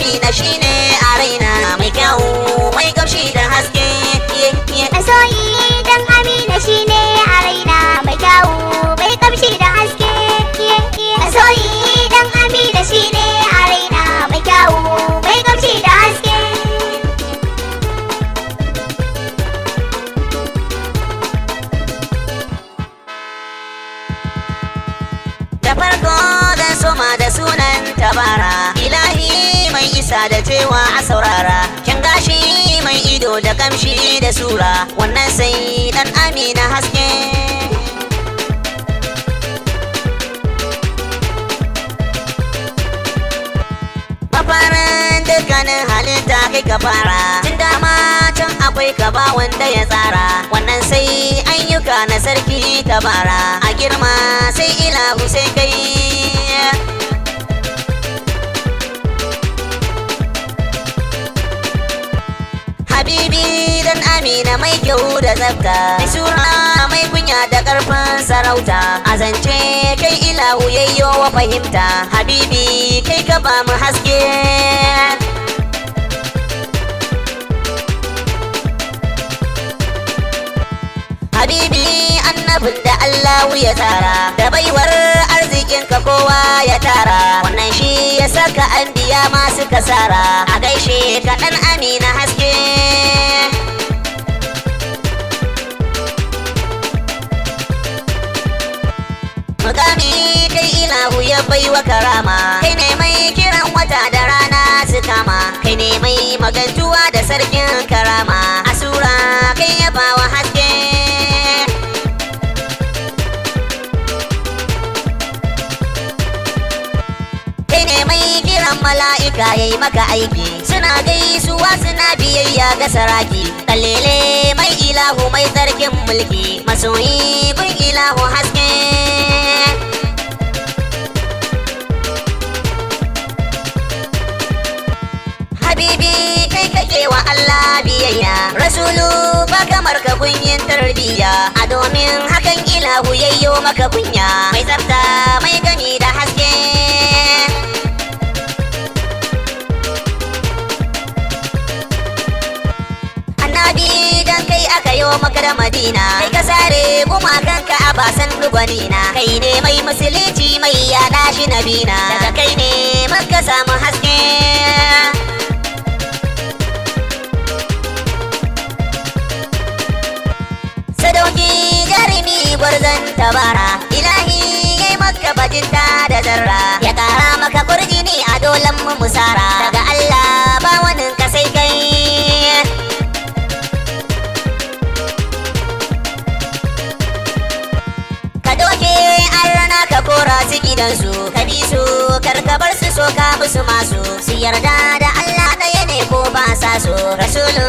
amina shine a raina mai kyawu mai kamshi da haske masoyi dan amina shine a raina mai kyawu mai kamshi da haske masoyi dan amina shine a raina mai kyawu mai kamshi da haske da farko zan soma da sunan tabara ilahi mai isa da cewa a saurara kin gashi mai ido da kamshi da sura wannan sai dan amina haske mafarin dukkanin halitta kai ka fara tun dama can akwai ka ba wanda ya tsara wannan sai ayyuka na sarki tabara a girma sai ilahu sai kai habibi dan amina mai kyau da tsafta mai sura mai kunya da karfin sarauta a zance kai ilahu yayyo wa fahimta habibi kai ka ba mu haske habibi annabin da Allahu ya tsara da baiwar arzikin ka kowa ya tara wannan shi ya saka anbiya masu kasara a gaishe ka dan amina haske mukami kai ilahu ya baiwa karama kai ne mai kiran wata da rana su kama kai ne mai magantuwa da sarkin karama a sura kai ya bawa haske mala'ika yayi maka aiki suna gaisuwa suna biyayya ga saraki kallele mai ilahu mai sarkin mulki masoyi kun ilahu haske habibi kai kake wa Allah biyayya rasulu ba kamar ka kunyin tarbiyya a domin hakan ilahu yayyo maka kunya mai tsafta mai gani da haske dan kai aka yo maka da madina kai ka sare gumakan ka a basan dugwanina kai ne mai musulunci mai yada shi nabina daga kai ne maka samu haske sadauki jarumi gwarzon tabara ilahi yayi maka bajinta da zarra ya kara maka kurjini a dolan mu musara daga Allah ba wani ka sai kai kora su gidansu ka bi su karkabar su so ka musu masu su yarda da Allah ɗaya ne ko ba sa so rasulu